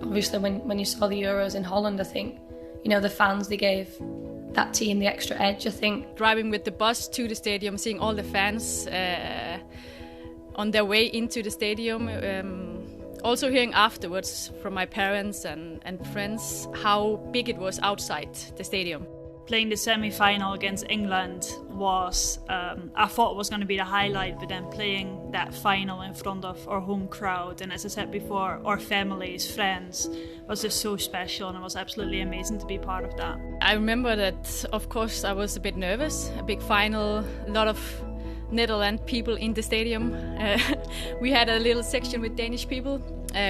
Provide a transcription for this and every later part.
Obviously, when you saw the Euros in Holland, I think, the fans, they gave that team the extra edge, I think. Driving with the bus to the stadium, seeing all the fans on their way into the stadium. Also hearing afterwards from my parents and friends how big it was outside the stadium. Playing the semi-final against England was, I thought was going to be the highlight, but then playing that final in front of our home crowd, and as I said before, our families, friends, was just so special, and it was absolutely amazing to be part of that. I remember that, of course, I was a bit nervous. A big final, a lot of Netherlands people in the stadium. We had a little section with Danish people,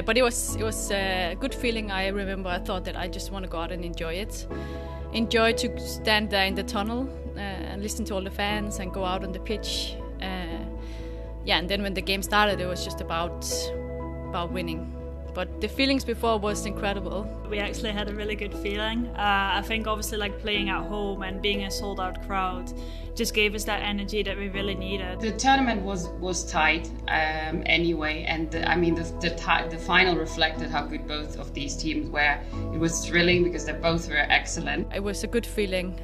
but it was a good feeling. I remember I thought that I just want to go out and enjoy it. Enjoy to stand there in the tunnel and listen to all the fans and go out on the pitch. And then when the game started, it was just about winning. But the feelings before was incredible. We actually had a really good feeling. I think obviously like playing at home and being a sold out crowd just gave us that energy that we really needed. The tournament was tight anyway, and the final reflected how good both of these teams were. It was thrilling because they both were excellent. It was a good feeling.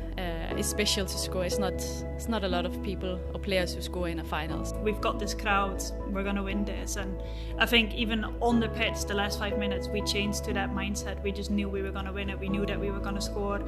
It's special to score. It's not a lot of people or players who score in a finals. We've got this crowd, we're going to win this, and I think even on the pitch the last 5 minutes we changed to that mindset. We just knew we were going to win it. We knew that we were going to score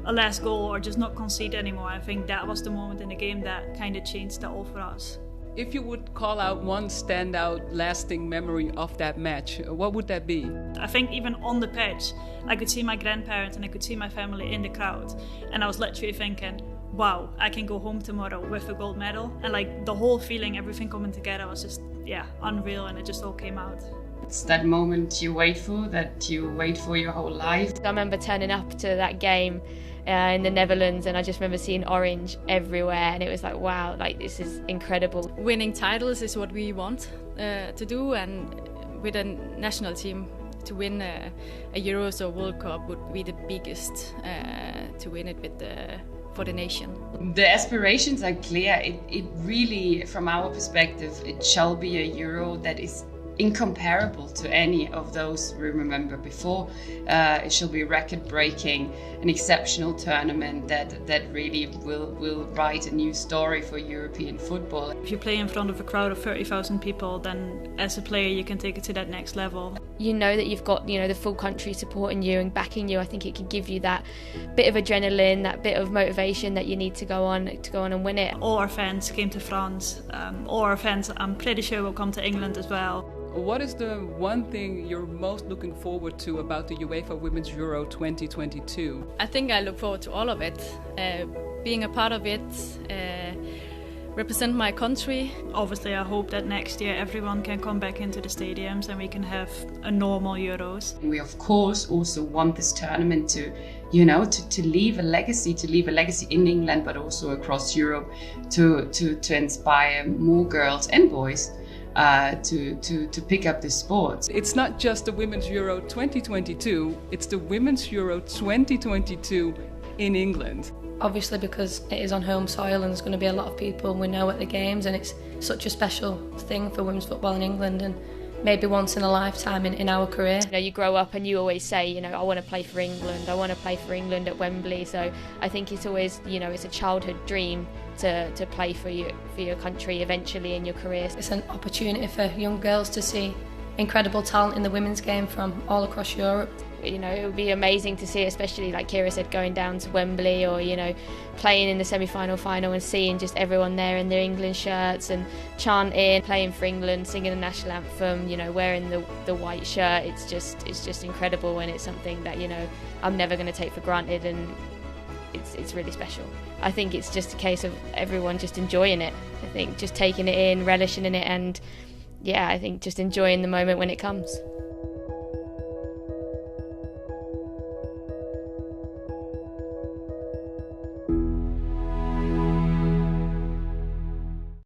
a last goal or just not concede anymore. I think that was the moment in the game that kind of changed it all for us. If you would call out one standout lasting memory of that match, what would that be? I think even on the pitch, I could see my grandparents and I could see my family in the crowd. And I was literally thinking, wow, I can go home tomorrow with a gold medal. And like the whole feeling, everything coming together was just, unreal, and it just all came out. It's that moment you wait for your whole life. I remember turning up to that game in the Netherlands, and I just remember seeing orange everywhere, and it was like, wow, like this is incredible. Winning titles is what we want to do, and with a national team to win a Euros or World Cup would be the biggest to win it for the nation. The aspirations are clear. It really, from our perspective, it shall be a Euro that is incomparable to any of those we remember before. It shall be record-breaking, an exceptional tournament that really will write a new story for European football. If you play in front of a crowd of 30,000 people, then as a player you can take it to that next level. You know that you've got the full country supporting you and backing you. I think it can give you that bit of adrenaline, that bit of motivation that you need to go on and win it. All our fans came to France. All our fans, I'm pretty sure, will come to England as well. What is the one thing you're most looking forward to about the UEFA Women's Euro 2022? I think I look forward to all of it. Being a part of it, represent my country. Obviously, I hope that next year everyone can come back into the stadiums and we can have a normal Euros. We of course also want this tournament to leave a legacy in England, but also across Europe, to inspire more girls and boys to pick up the sport. It's not just the Women's Euro 2022, it's the Women's Euro 2022 in England. Obviously, because it is on home soil and there's going to be a lot of people we know at the games, and it's such a special thing for women's football in England, and maybe once in a lifetime in our career. You grow up and you always say, I want to play for England, I want to play for England at Wembley. So I think it's always, it's a childhood dream to play for your country eventually in your career. It's an opportunity for young girls to see incredible talent in the women's game from all across Europe. It would be amazing to see, especially like Keira said, going down to Wembley or, playing in the semi-final, final and seeing just everyone there in their England shirts and chanting, playing for England, singing the national anthem, wearing the white shirt. It's just incredible, and it's something that, I'm never going to take for granted, and it's really special. I think it's just a case of everyone just enjoying it. I think just taking it in, relishing in it, and I think just enjoying the moment when it comes.